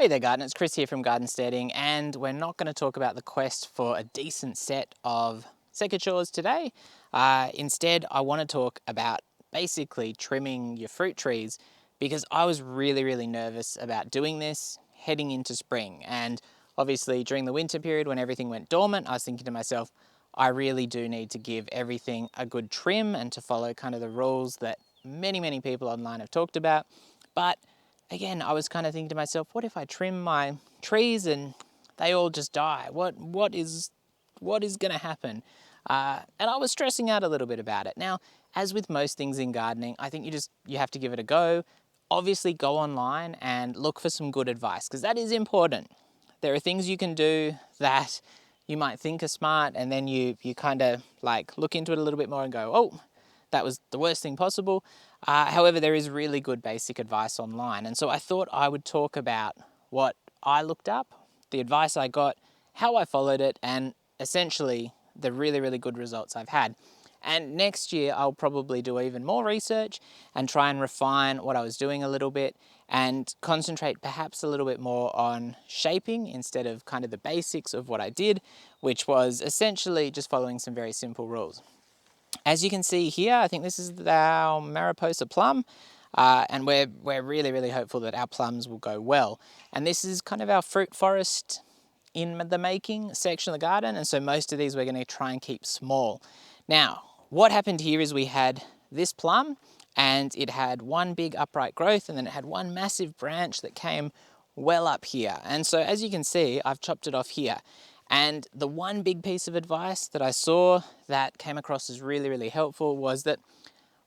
Hey there garden, it's Chris here from Garden Steading, and we're not going to talk about the quest for a decent set of secateurs today. Instead, I want to talk about basically trimming your fruit trees because I was really nervous about doing this heading into spring. And obviously during the winter period when everything went dormant, I was thinking to myself, I really do need to give everything a good trim and to follow kind of the rules that many people online have talked about. But again, I was kind of thinking to myself, what if I trim my trees and they all just die? What is going to happen? And I was stressing out a little bit about it. Now, as with most things in gardening, I think you have to give it a go. Obviously, go online and look for some good advice because that is important. There are things you can do that you might think are smart, and then you kind of like look into it a little bit more and go, oh, that was the worst thing possible. However, there is really good basic advice online. And so I thought I would talk about what I looked up, the advice I got, how I followed it, and essentially the really good results I've had. And next year, I'll probably do even more research and try and refine what I was doing a little bit and concentrate perhaps a little bit more on shaping instead of kind of the basics of what I did, which was essentially just following some very simple rules. As you can see here, I think this is our Mariposa plum, and we're really hopeful that our plums will go well. And this is kind of our fruit forest in the making section of the garden, and so most of these we're going to try and keep small. Now, what happened here is we had this plum, and it had one big upright growth, and then it had one massive branch that came well up here. And so as you can see, I've chopped it off here. And the one big piece of advice that I saw that came across as really helpful was that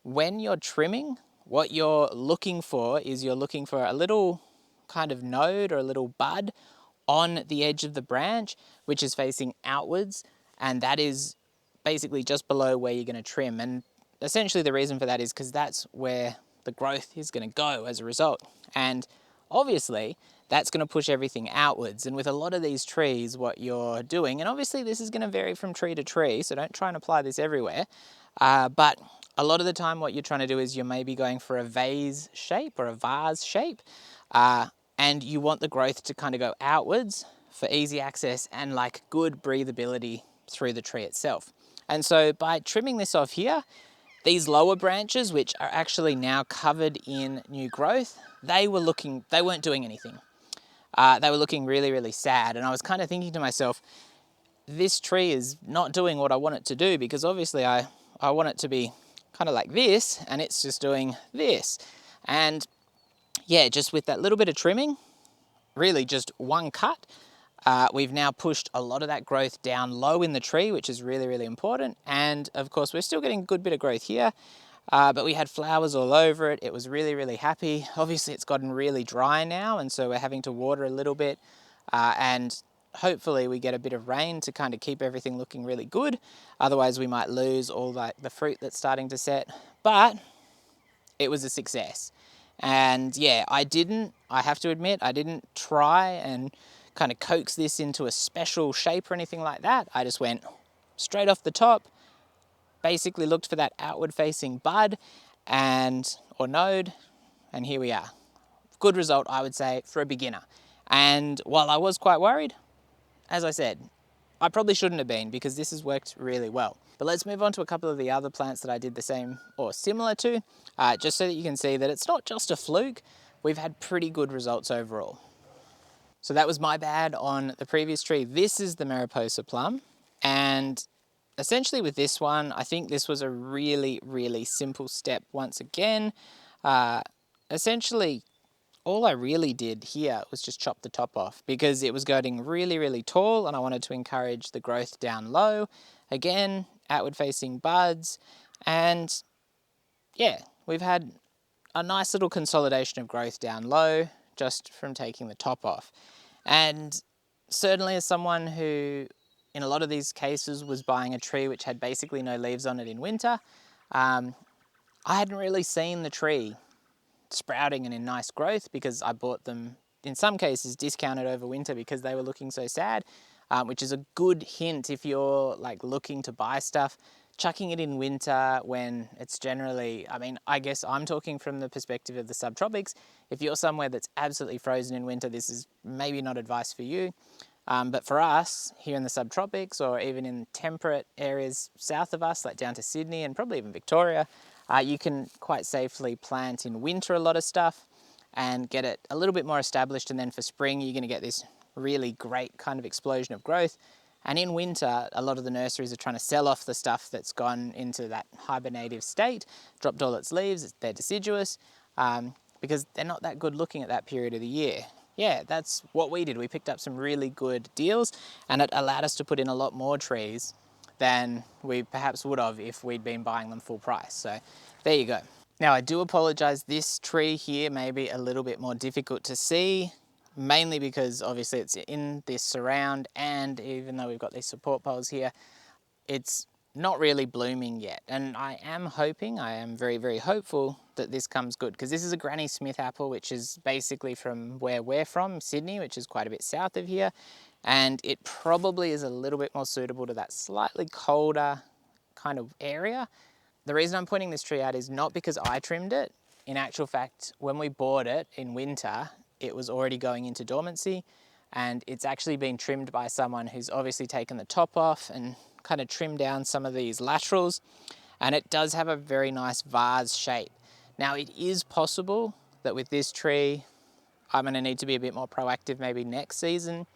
when you're trimming, what you're looking for is you're looking for a little kind of node or a little bud on the edge of the branch, which is facing outwards, and that is basically just below where you're going to trim. And essentially the reason for that is because that's where the growth is going to go as a result. And obviously that's going to push everything outwards. And with a lot of these trees, what you're doing, and obviously this is going to vary from tree to tree, so don't try and apply this everywhere, but a lot of the time what you're trying to do is you're maybe going for a vase shape or a vase shape, and you want the growth to kind of go outwards for easy access and like good breathability through the tree itself. And so by trimming this off here, these lower branches, which are actually now covered in new growth, they weren't doing anything. They were looking really sad. And I was kind of thinking to myself, this tree is not doing what I want it to do, because obviously I want it to be kind of like this, and it's just doing this. And yeah, just with that little bit of trimming, really just one cut, we've now pushed a lot of that growth down low in the tree, which is really important. And of course, we're still getting a good bit of growth here, but we had flowers all over it. It was really happy. Obviously, it's gotten really dry now, and so we're having to water a little bit, and hopefully we get a bit of rain to kind of keep everything looking really good. Otherwise, we might lose all the fruit that's starting to set. But it was a success. And yeah, I have to admit, I didn't try and kind of coax this into a special shape or anything like that. I just went straight off the top, basically looked for that outward facing bud or node, and here we are. Good result, I would say, for a beginner. And while I was quite worried, as I said, I probably shouldn't have been, because this has worked really well. But let's move on to a couple of the other plants that I did the same or similar to, just so that you can see that it's not just a fluke. We've had pretty good results overall. So that was my bad on the previous tree. This is the Mariposa plum, and essentially with this one, I think this was a really simple step once again. Essentially, all I really did here was just chop the top off, because it was getting really tall and I wanted to encourage the growth down low. Again, outward facing buds, and yeah, we've had a nice little consolidation of growth down low just from taking the top off. And certainly as someone who in a lot of these cases was buying a tree which had basically no leaves on it in winter, I hadn't really seen the tree sprouting and in nice growth, because I bought them in some cases discounted over winter because they were looking so sad, which is a good hint if you're like looking to buy stuff. chucking it in winter when it's generally, I mean, I guess I'm talking from the perspective of the subtropics. If you're somewhere that's absolutely frozen in winter, this is maybe not advice for you. But for us here in the subtropics, or even in temperate areas south of us, like down to Sydney and probably even Victoria, you can quite safely plant in winter a lot of stuff and get it a little bit more established, and then for spring you're going to get this really great kind of explosion of growth. And in winter, a lot of the nurseries are trying to sell off the stuff that's gone into that hibernative state, dropped all its leaves, they're deciduous, because they're not that good looking at that period of the year. Yeah, that's what we did. We picked up some really good deals, and it allowed us to put in a lot more trees than we perhaps would have if we'd been buying them full price. So there you go. Now, I do apologize, this tree here may be a little bit more difficult to see, mainly because obviously it's in this surround, and even though we've got these support poles here, it's not really blooming yet. And I am hoping, I am very, very hopeful that this comes good, because this is a Granny Smith apple, which is basically from where we're from, Sydney, which is quite a bit south of here. And it probably is a little bit more suitable to that slightly colder kind of area. The reason I'm pointing this tree out is not because I trimmed it. In actual fact, when we bought it in winter, it was already going into dormancy, and it's actually been trimmed by someone who's obviously taken the top off and kind of trimmed down some of these laterals, and it does have a very nice vase shape. Now, it is possible that with this tree, I'm going to need to be a bit more proactive maybe next season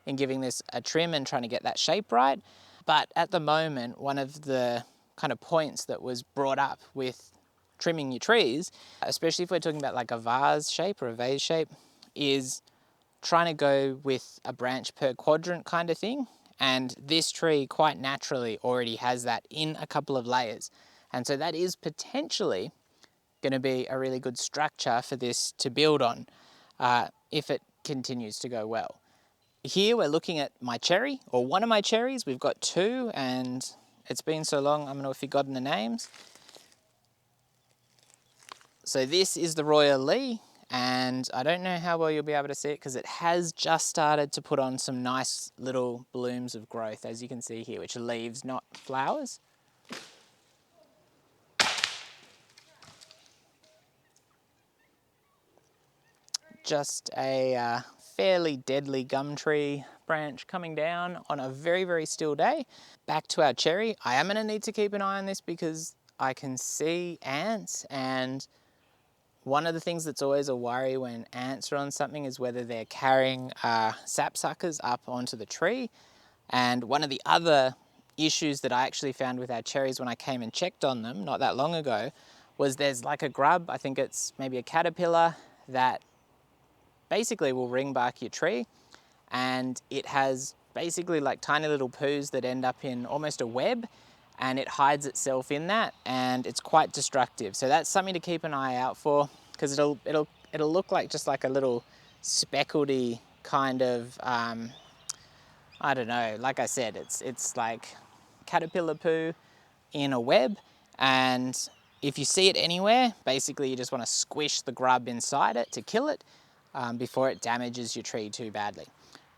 in giving this a trim and trying to get that shape right. But at the moment, one of the kind of points that was brought up with trimming your trees, especially if we're talking about like a vase shape or a vase shape, is trying to go with a branch per quadrant kind of thing. And this tree quite naturally already has that in a couple of layers. And so that is potentially going to be a really good structure for this to build on if it continues to go well. Here we're looking at my cherry, or one of my cherries. We've got two, and it's been so long, I'm going to have forgotten the names. So this is the Royal Lee, and I don't know how well you'll be able to see it because it has just started to put on some nice little blooms of growth, as you can see here, which are leaves, not flowers. Just a fairly deadly gum tree branch coming down on a very, very still day. Back to our cherry. I am going to need to keep an eye on this because I can see ants, and one of the things that's always a worry when ants are on something is whether they're carrying sapsuckers up onto the tree. And one of the other issues that I actually found with our cherries when I came and checked on them not that long ago was there's like a grub, I think it's maybe a caterpillar, that basically will ring bark your tree, and it has basically like tiny little poos that end up in almost a web, and it hides itself in that, and it's quite destructive. So that's something to keep an eye out for, because it'll look like just like a little speckledy kind of I don't know, like I said, it's like caterpillar poo in a web, and if you see it anywhere, basically you just want to squish the grub inside it to kill it before it damages your tree too badly.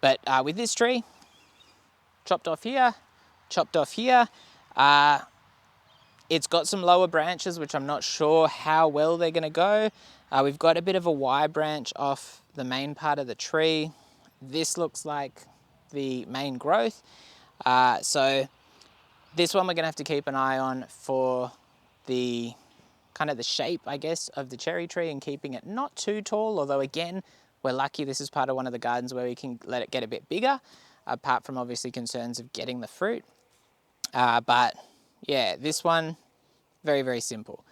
But with this tree, chopped off here, it's got some lower branches, which I'm not sure how well they're going to go. We've got a bit of a Y branch off the main part of the tree. This looks like the main growth. So this one we're going to have to keep an eye on for the kind of the shape, I guess, of the cherry tree and keeping it not too tall, although again, we're lucky this is part of one of the gardens where we can let it get a bit bigger, apart from obviously concerns of getting the fruit. But yeah, this one, very, very simple.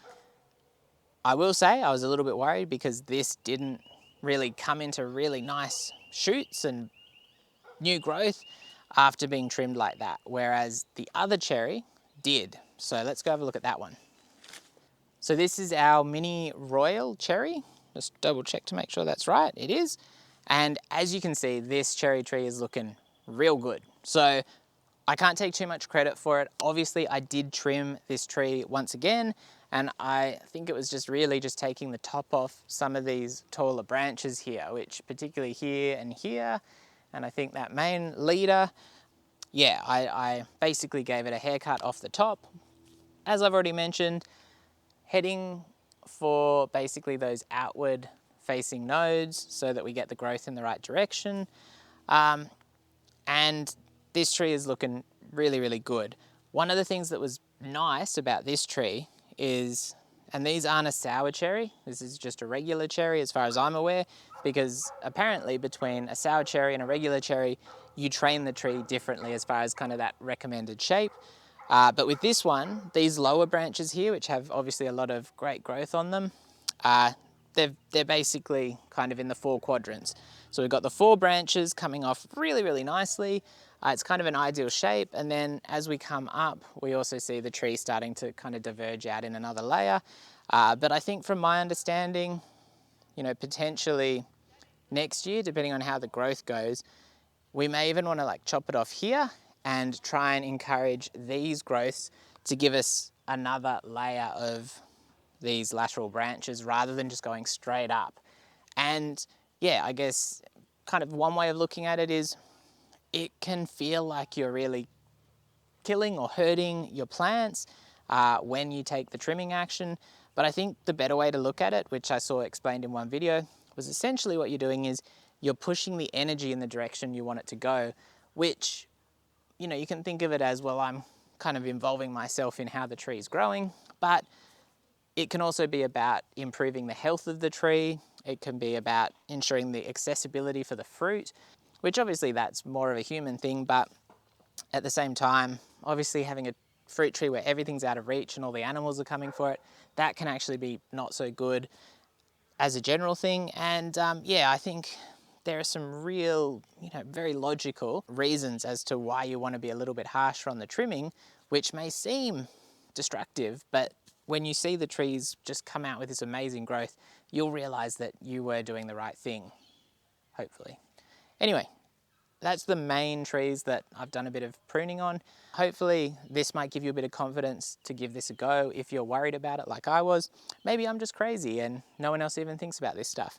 I will say I was a little bit worried because this didn't really come into really nice shoots and new growth after being trimmed like that, whereas the other cherry did. So let's go have a look at that one. So this is our mini royal cherry. Just double check to make sure that's right. It is. And as you can see, this cherry tree is looking real good. So I can't take too much credit for it. Obviously, I did trim this tree once again, and I think it was just really just taking the top off some of these taller branches here, which particularly here, and I think that main leader, yeah, I basically gave it a haircut off the top, as I've already mentioned, heading for basically those outward facing nodes so that we get the growth in the right direction. And this tree is looking really, really good. One of the things that was nice about this tree is, and these aren't a sour cherry, this is just a regular cherry as far as I'm aware, because apparently between a sour cherry and a regular cherry, you train the tree differently as far as kind of that recommended shape. But with this one, these lower branches here, which have obviously a lot of great growth on them, they're basically kind of in the 4 quadrants. So we've got the 4 branches coming off really, really nicely. It's kind of an ideal shape. And then as we come up, we also see the tree starting to kind of diverge out in another layer. But I think from my understanding, you know, potentially next year, depending on how the growth goes, we may even want to like chop it off here and try and encourage these growths to give us another layer of these lateral branches rather than just going straight up. And yeah, I guess kind of one way of looking at it is it can feel like you're really killing or hurting your plants when you take the trimming action. But I think the better way to look at it, which I saw explained in one video, was essentially what you're doing is you're pushing the energy in the direction you want it to go, which, you know, you can think of it as, well, I'm kind of involving myself in how the tree is growing, but it can also be about improving the health of the tree. It can be about ensuring the accessibility for the fruit, which obviously that's more of a human thing, but at the same time, obviously having a fruit tree where everything's out of reach and all the animals are coming for it, that can actually be not so good as a general thing. And yeah, I think there are some real, you know, very logical reasons as to why you want to be a little bit harsher on the trimming, which may seem destructive, but when you see the trees just come out with this amazing growth, you'll realize that you were doing the right thing, hopefully. Anyway, that's the main trees that I've done a bit of pruning on. Hopefully this might give you a bit of confidence to give this a go if you're worried about it like I was. Maybe I'm just crazy and no one else even thinks about this stuff.